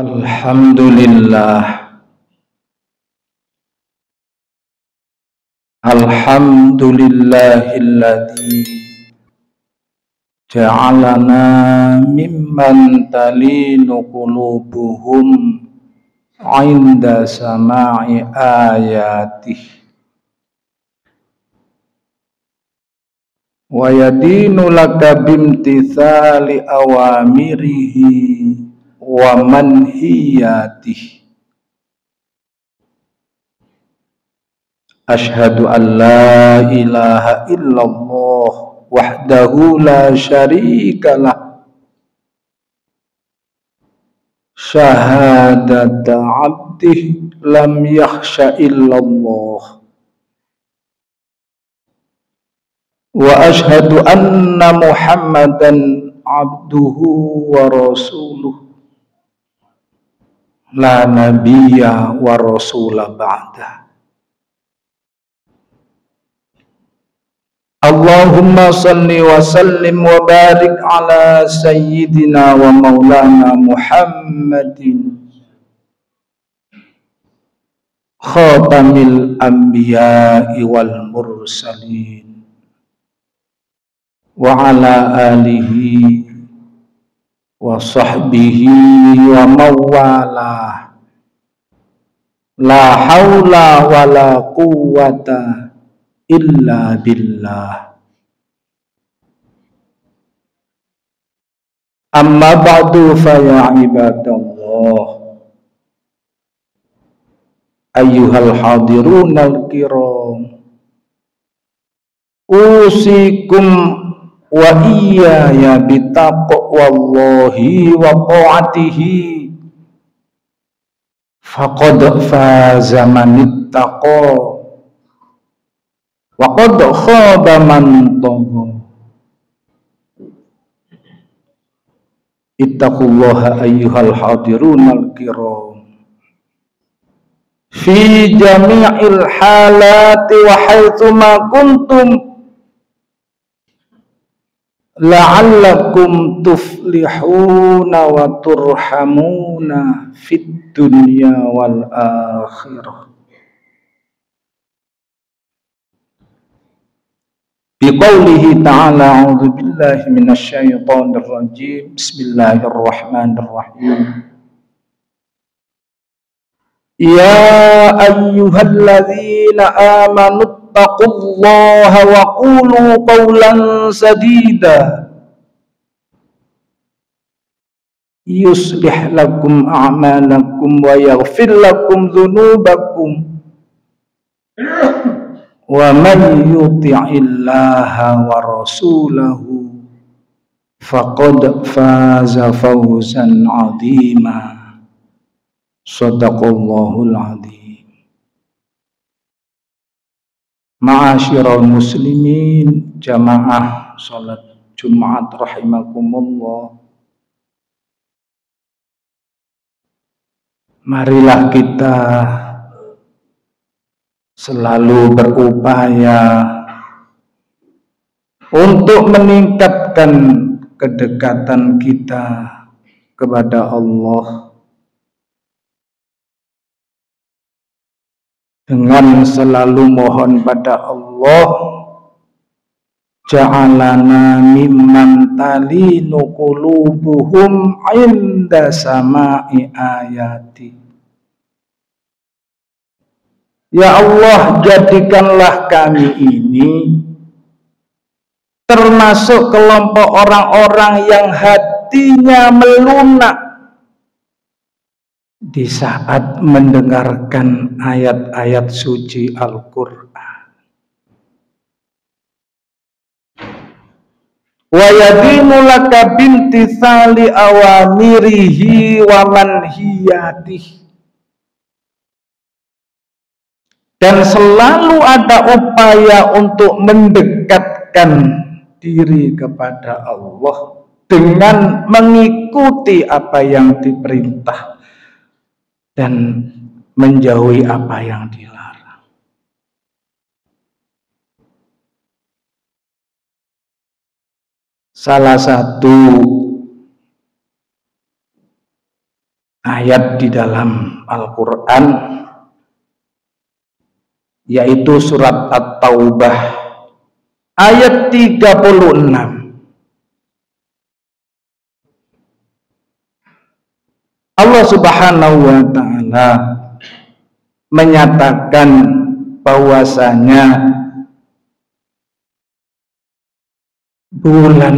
Alhamdulillah. Alhamdulillahilladzi ja'alana mimman talinu qulubuhum 'inda sama'i ayatih wa yadinu laka bimtithali awamirihi wa manhiyatih. Ashhadu an la ilaha illallah wahdahu la syarikalah syahadata abdih lam yakhsha illallah wa ashhadu anna muhammadan abduhu wa rasuluh la nabiyya wa rasula ba'dah. Allahumma salli wa sallim wa barik ala sayyidina wa maulana Muhammadin khatamil anbiya'i wal mursalin wa ala alihi wa sahbihi wa mawalah. La hawla wa la quwwata illa billah. Amma ba'du fa ya ibadallah ayyuhal hadirunal kiram, usikum wa iyaya bitaqwallahi wa ta'atihi faqad faza man ittaqa wa qad khaba man tagha. Ittaqullaha ayyuhal hadirunal kiram fi jami'il halati wa haitsu ma kuntum la'allakum tuflihuna wa turhamuna fid dunya wal akhirah. Biqaulihi ta'ala a'udzu billahi minasy syaithanir rajim. Bismillahirrahmanirrahim. Ya ayyuhalladzina amanu taqullaha wa qulu qawlan sadida yuslih lakum a'malakum wa yaghfir lakum dzunubakum wa man yuti'illaha wa rasulahu faqad faza fawzan 'azima. Shadaqallahul 'azim. Ma'asyiral muslimin, jamaah salat Jumat rahimakumullah. Marilah kita selalu berupaya untuk meningkatkan kedekatan kita kepada Allah dengan selalu mohon pada Allah, ja'alana mimman talinu qulubuhum 'inda sama'i ayati. Ya Allah, jadikanlah kami ini termasuk kelompok orang-orang yang hatinya melunak di saat mendengarkan ayat-ayat suci Al-Quran. Wa yadimu laka bimtithali awamirihi wa manhiyatihi. Dan selalu ada upaya untuk mendekatkan diri kepada Allah dengan mengikuti apa yang diperintah dan menjauhi apa yang dilarang. Salah satu ayat di dalam Al-Quran, yaitu surat At-Taubah ayat 36. Allah Subhanahu wa ta'ala menyatakan bahwasanya bulan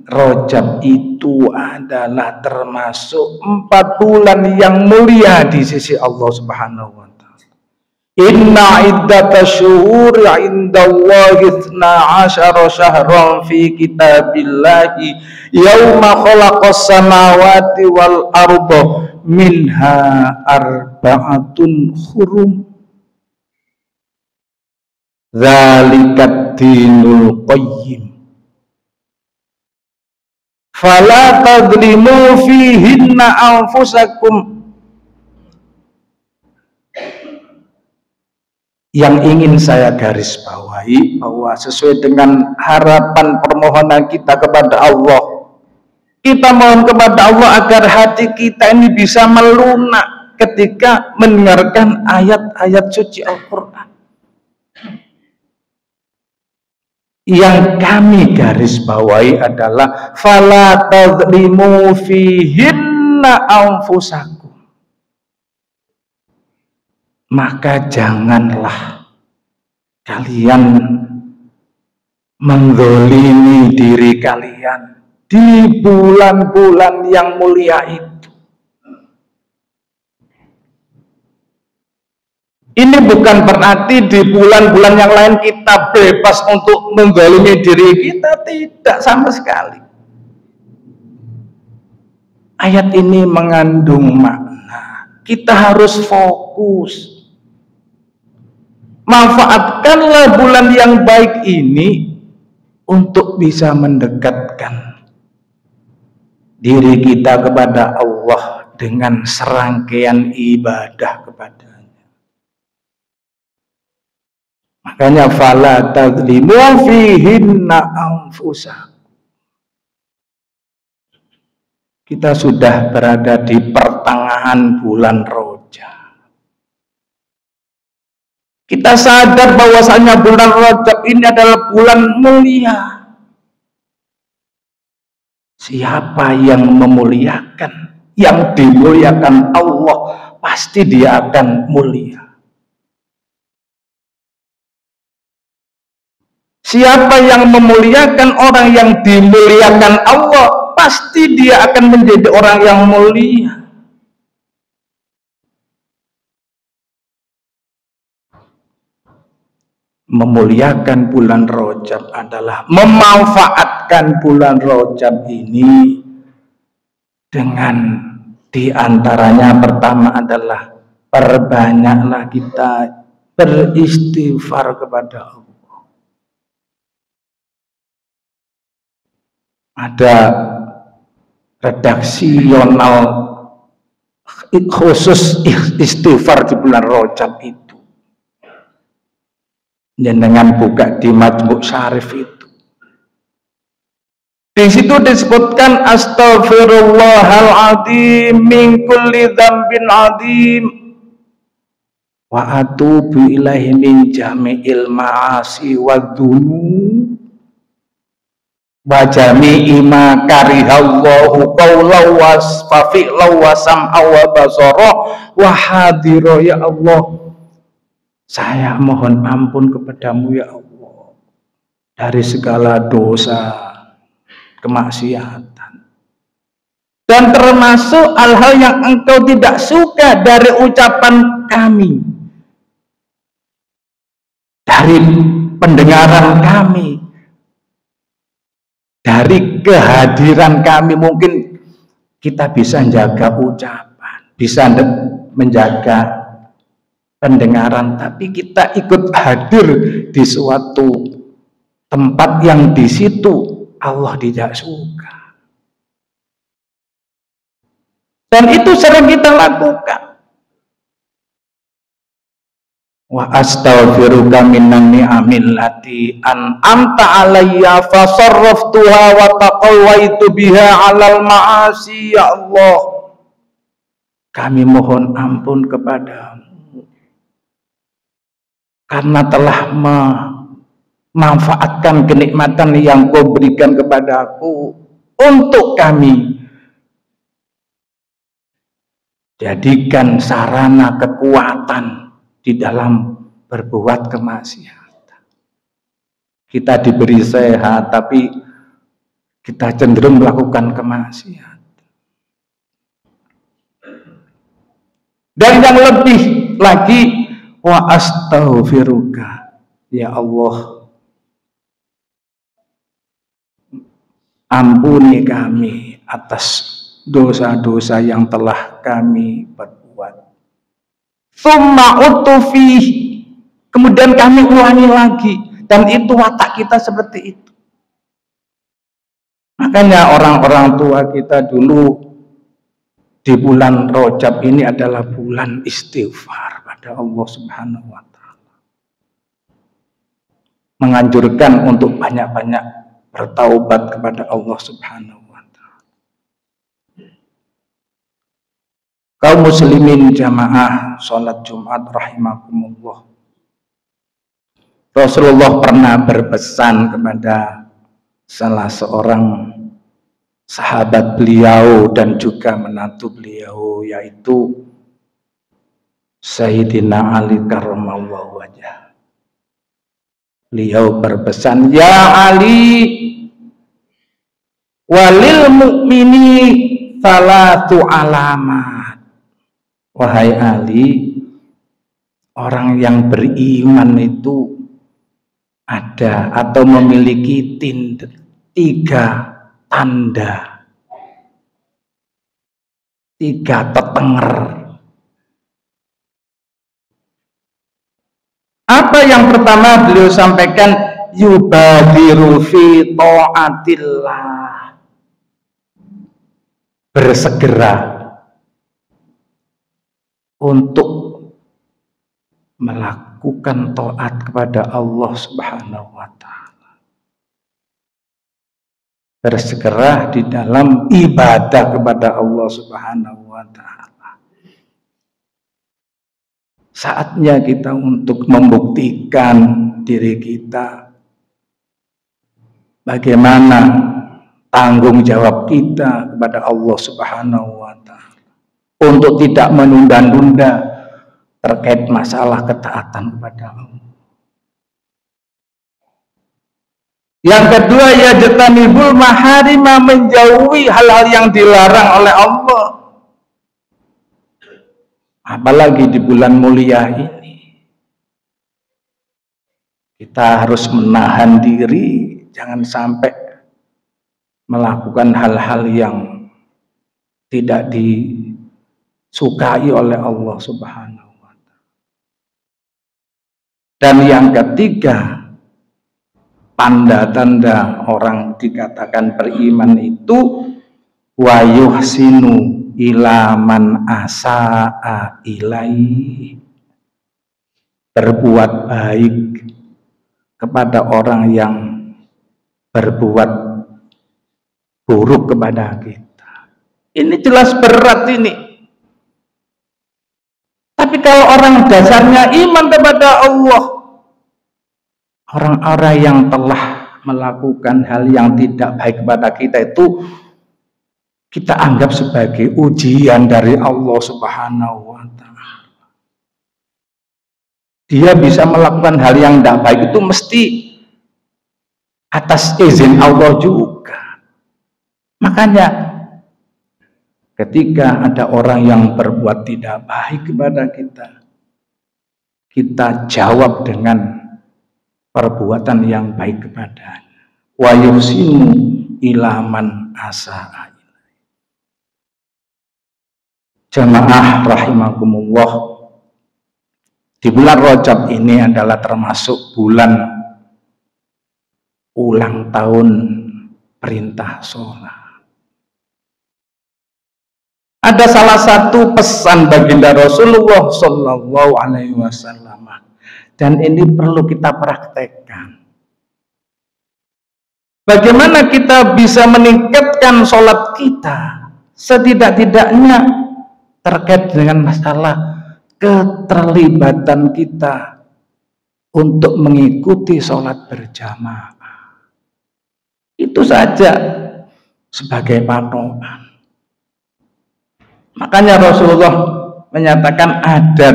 Rajab itu adalah termasuk 4 bulan yang mulia di sisi Allah Subhanahu wa ta'ala. Inna iddatash syuhuri 'indallahi 12 syahran fi kitabillahi yauma khalaqas samawati wal arda minha arba'atun hurum. Dzalikat dinul qayyim. Fala tadlimu fihinna anfusakum. Yang ingin saya garis bawahi bahwa sesuai dengan harapan permohonan kita kepada Allah, kita mohon kepada Allah agar hati kita ini bisa melunak ketika mendengarkan ayat-ayat suci Al-Quran. Yang kami garis bawahi adalah fala tadlimu fihinna anfusakum. Maka janganlah kalian mendzalimi diri kalian di bulan-bulan yang mulia itu. Ini bukan berarti di bulan-bulan yang lain kita bebas untuk mendzalimi diri kita, tidak sama sekali. Ayat ini mengandung makna kita harus fokus. Manfaatkanlah bulan yang baik ini untuk bisa mendekatkan diri kita kepada Allah dengan serangkaian ibadah kepadanya. Makanya fala tadlimu fihinna anfusakum. Kita sudah berada di pertengahan bulan Rajab. Kita sadar bahwasanya bulan Rajab ini adalah bulan mulia. Siapa yang memuliakan, yang dimuliakan Allah, pasti dia akan mulia. Siapa yang memuliakan orang yang dimuliakan Allah, pasti dia akan menjadi orang yang mulia. Memuliakan bulan Rajab adalah memanfaatkan bulan Rajab ini dengan diantaranya pertama adalah perbanyaklah kita beristighfar kepada Allah. Ada redaksional khusus istighfar di bulan Rajab itu. Dengan buka di Majmu' Syarif itu. Di situ disebutkan astaghfirullahaladzim min kulli dzambin adzim wa atubu ilaihi min jami'il ma'asi wa dzunub wa jami'i ma karihallahu qawlan wa fi'lan wa sam'a wa basara wa hadira. Ya Allah, saya mohon ampun kepadamu ya Allah dari segala dosa, kemaksiatan, dan termasuk hal-hal yang engkau tidak suka dari ucapan kami, dari pendengaran kami, dari kehadiran kami. Mungkin kita bisa menjaga ucapan, bisa menjaga pendengaran, tapi kita ikut hadir di suatu tempat yang di situ Allah tidak suka, dan itu sering kita lakukan. Wa astaghfiruka minan ni'amil lati an'amta alayya fa sarraftuha wa taqawwaitu biha 'alal ma'asi. Ya Allah, kami mohon ampun kepadamu karena telah memanfaatkan kenikmatan yang kau berikan kepadaku untuk kami jadikan sarana kekuatan di dalam berbuat kemaksiatan. Kita diberi sehat, tapi kita cenderung melakukan kemaksiatan. Dan yang lebih lagi, wa astaghfiruka, ya Allah, ampuni kami atas dosa-dosa yang telah kami perbuat. Tsumma utufi, kemudian kami ulangi lagi, dan itu watak kita seperti itu. Makanya orang-orang tua kita dulu di bulan Rajab ini adalah bulan istighfar pada Allah Subhanahu wa Ta'ala. Menganjurkan untuk banyak-banyak bertaubat kepada Allah Subhanahu wa Ta'ala. Kaum muslimin jamaah sholat Jumat rahimakumullah. Rasulullah pernah berpesan kepada salah seorang sahabat beliau dan juga menantu beliau, yaitu Sayyidina Ali karramallahu wajhah. Beliau berpesan, ya Ali, walil mu'mini salatu alamat. Wahai Ali, orang yang beriman itu ada atau memiliki 3 tanda, 3 tetenger. Apa yang pertama beliau sampaikan? Yubadiru fi ta'atillah, bersegera untuk melakukan taat kepada Allah Subhanahu wa Ta'ala. Bersegera di dalam ibadah kepada Allah Subhanahu wa Ta'ala. Saatnya kita untuk membuktikan diri kita, bagaimana tanggung jawab kita kepada Allah Subhanahu wa Ta'ala untuk tidak menunda-nunda terkait masalah ketaatan kepada Allah. Yang kedua, yajtanibul maharima, menjauhi hal-hal yang dilarang oleh Allah. Apalagi di bulan mulia ini, kita harus menahan diri, jangan sampai melakukan hal-hal yang tidak disukai oleh Allah Subhanahu. Dan yang ketiga, tanda-tanda orang dikatakan beriman itu wa yuhsinu ila man asaa ilaihi, berbuat baik kepada orang yang berbuat buruk kepada kita. Ini jelas berat ini. Tapi kalau orang dasarnya iman kepada Allah, orang-orang yang telah melakukan hal yang tidak baik kepada kita itu kita anggap sebagai ujian dari Allah Subhanahu wa Ta'ala. Dia bisa melakukan hal yang tidak baik itu mesti atas izin Allah juga. Makanya ketika ada orang yang berbuat tidak baik kepada kita, kita jawab dengan perbuatan yang baik kepadanya. Wa yusinu ila man asaa. Jamaah rahimakumullah, di bulan Rajab ini adalah termasuk bulan ulang tahun perintah sholat. Ada salah satu pesan baginda Rasulullah Shallallahu Alaihi Wasallam, dan ini perlu kita praktekkan. Bagaimana kita bisa meningkatkan sholat kita? Setidak-tidaknya terkait dengan masalah keterlibatan kita untuk mengikuti sholat berjamaah. Itu saja sebagai patokan. Makanya Rasulullah menyatakan ada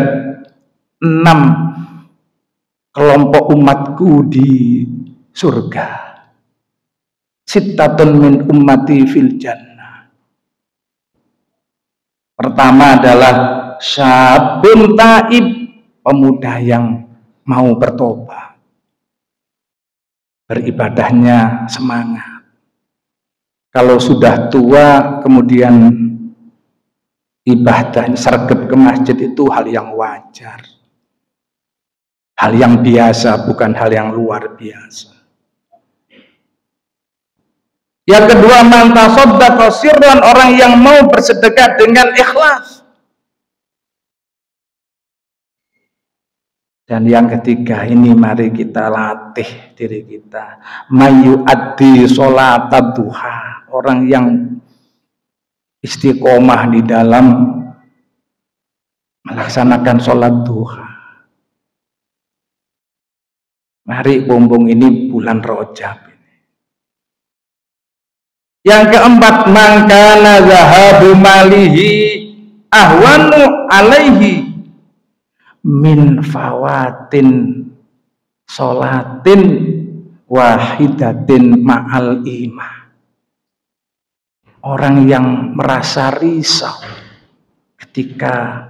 6 kelompok umatku di surga. Sittatun min ummati fil jannah. Pertama adalah syabun taib, pemuda yang mau bertobat, beribadahnya semangat. Kalau sudah tua kemudian ibadahnya sergap ke masjid, itu hal yang wajar, hal yang biasa, bukan hal yang luar biasa. Yang kedua, man tasaddaqa sirran, orang yang mau bersedekah dengan ikhlas. Dan yang ketiga ini, mari kita latih diri kita, mayu addi sholat duha, orang yang istiqomah di dalam melaksanakan sholat duha. Mari bumbung ini bulan Rajab. Yang keempat, man kana zahabu malihi ahwanu alaihi min fawatin sholatin wahidatin ma'al imah. Orang yang merasa risau ketika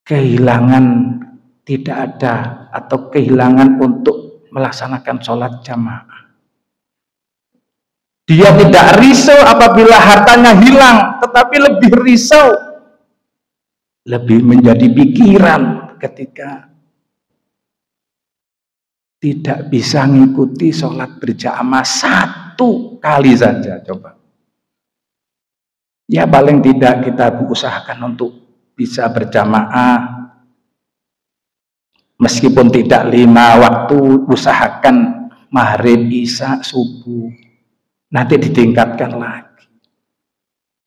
kehilangan tidak ada atau kehilangan untuk melaksanakan sholat jamaah. Dia tidak risau apabila hartanya hilang, tetapi lebih risau, lebih menjadi pikiran ketika tidak bisa mengikuti sholat berjamaah 1 kali saja. Coba ya, paling tidak kita usahakan untuk bisa berjamaah, meskipun tidak 5 waktu, usahakan maghrib, isya, subuh, nanti ditingkatkan lagi.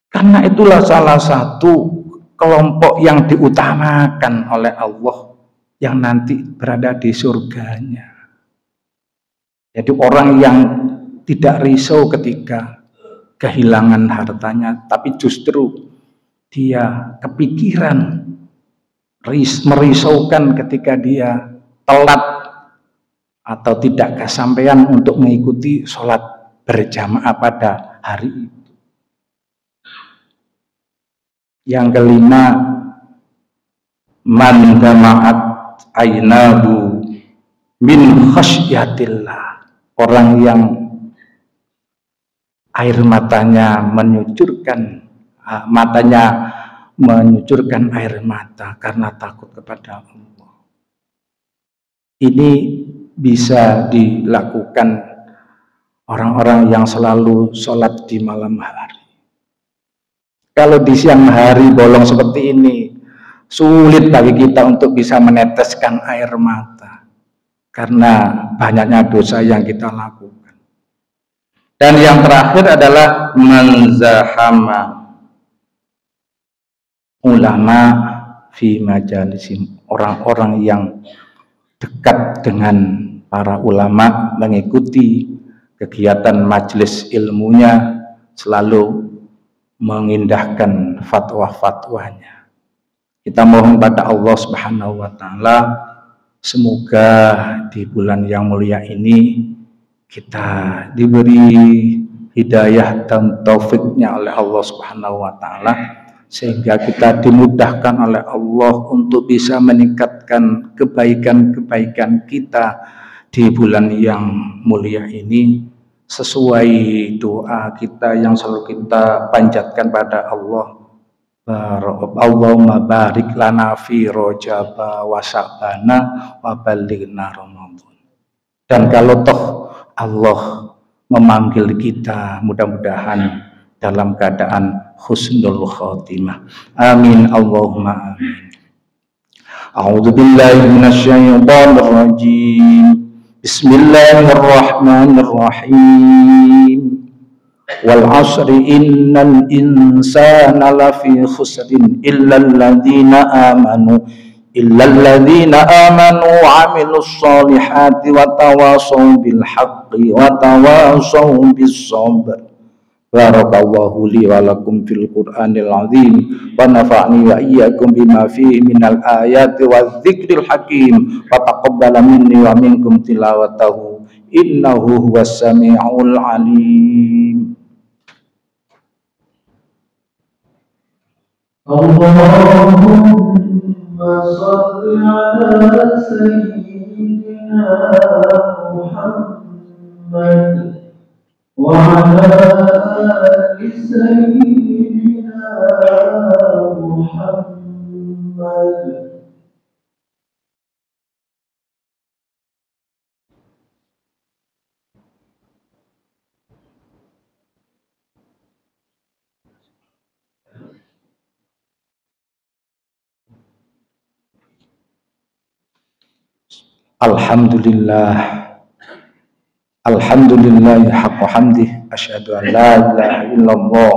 Karena itulah salah satu kelompok yang diutamakan oleh Allah yang nanti berada di surganya. Jadi orang yang tidak risau ketika kehilangan hartanya, tapi justru dia kepikiran, merisaukan ketika dia telat atau tidak kesampaian untuk mengikuti sholat berjamaah pada hari itu. Yang kelima, man dama'at ainahu min khasyatillah, orang yang air matanya menyucurkan air mata karena takut kepada Allah. Ini bisa dilakukan orang-orang yang selalu sholat di malam hari. Kalau di siang hari bolong seperti ini, sulit bagi kita untuk bisa meneteskan air mata karena banyaknya dosa yang kita lakukan. Dan yang terakhir adalah manzahama ulama fi majalisim, orang-orang yang dekat dengan para ulama, mengikuti kegiatan majelis ilmunya, selalu mengindahkan fatwa-fatwanya. Kita mohon pada Allah Subhanahu wa taala, semoga di bulan yang mulia ini kita diberi hidayah dan taufiknya oleh Allah Subhanahu wa taala, sehingga kita dimudahkan oleh Allah untuk bisa meningkatkan kebaikan-kebaikan kita di bulan yang mulia ini, sesuai doa kita yang selalu kita panjatkan pada Allah. Allahumma barik lana fi Rajab wa Sya'bana wa ballighna Ramadan. Dan kalau toh Allah memanggil kita, mudah-mudahan dalam keadaan husnul khotimah. Amin Allahumma amin. A'udzu billahi minasyaitonir rajim. Bismillahirrahmanirrahim. wal asri innal insana lafi khusrin illalladzina amanu wa amilus solihati wa tawasaw bil haqqi wa tawasaw bis sabr. Barakallahu li wa lakum fil Qur'anil azim wa nafa'ni wa iyyakum bima fihi minal ayati wa dzikril hakim wa taqabbala minni wa minkum tilawatahu innahu huwas samiul alim. Allahumma shalli ala sayyidina Muhammad وعلى آل سيدنا محمد. Alhamdulillah haqqa hamdih, asyhadu an la ilaha illallah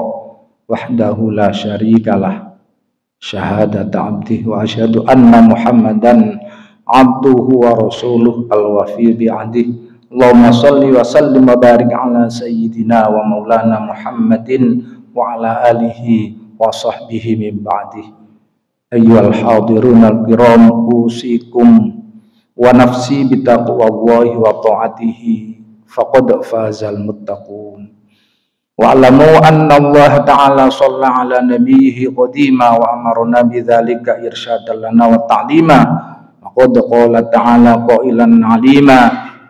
wahdahu la syarikalah, syahadata abdih wa asyhadu anna Muhammadan abduhu wa rasuluh al-wafi bi'adih. Allahumma salli wa sallim wa barik ala sayyidina wa maulana Muhammadin wa ala alihi wa sahbihi min ba'dih. Ayyuhal hadirun al-kiram, usikum wa nafsi bitaqwallahi wa ta'atihi faqad fazal muttaqun. Wa alamu anna Allah ta'ala shalla ala nabiyhi qadima wa amarna bidzalika irsyadan lana wa ta'lima. Wa qad qala ta'ala qailan 'alima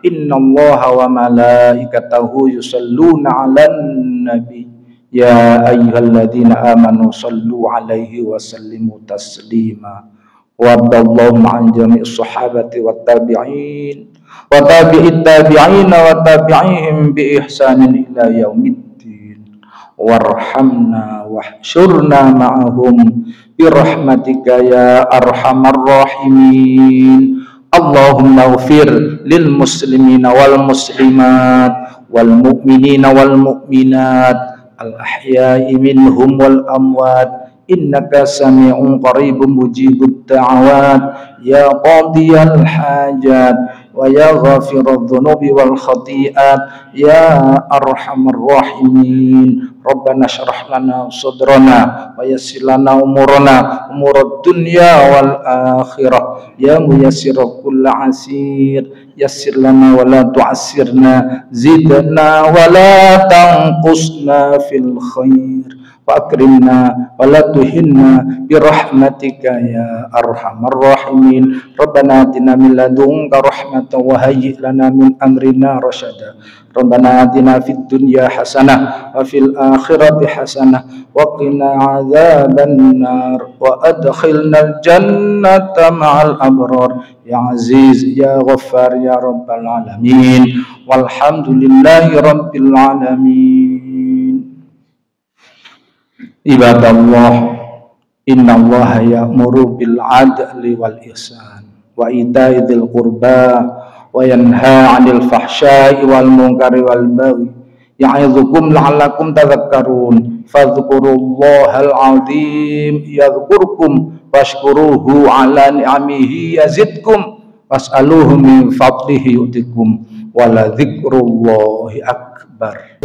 inna Allaha wa malaikatahu yusalluna 'alan nabi ya ayyuhalladzina amanu sallu 'alaihi wa sallimu taslima. Wa radallahu an jami'is sahabati wat tabi'in wa tabi'it tabi'ina wa tabi'ihim bi ihsanin ila yaumiddin warhamna wahsyurna ma'ahum bi rahmatika ya arhamar rahimin. Allahumma ighfir lil muslimina wal muslimat wal mu'minina wal mu'minat al ahya'i minhum wal amwat innaka sami'un qaribun mujibud da'awat ya qadiyal hajat wa ya ghafiradz dzunubi wal khati'at ya arhamar rahimin. Rabbana shrah lana sadrana wa yassir lana umurad dunya wal akhirah ya muyassira kulli asir yassir lana wa la tu'assirna zidna wa la tanqusna fil khair wa akrimna wa la tuhinna bi rahmatika ya arhamar rahimin. Rabbana atina min ladunka rahmatan wa hayyi' lana min amrina rasyada. Rabbana atina fid dunya hasanah wa fil akhirati hasanah wa qina adzaban nar wa adkhilnal jannata ma'al abrar ya aziz ya ghaffar ya rabbal alamin. Walhamdulillahi rabbil alamin. Ibadallah, innallaha ya'muru bil adli wal ihsan wa ita'i dzil qurba wa yanha 'anil fahsya'i wal munkari wal baghi ya'idzukum la'allakum tadhakkarun. Fadhkurullahal 'azim yadhkurkum washkuruhu 'ala ni'amihi yazidkum was'aluhu min fadlihi yu'tikum wa la dzikrullahi akbar.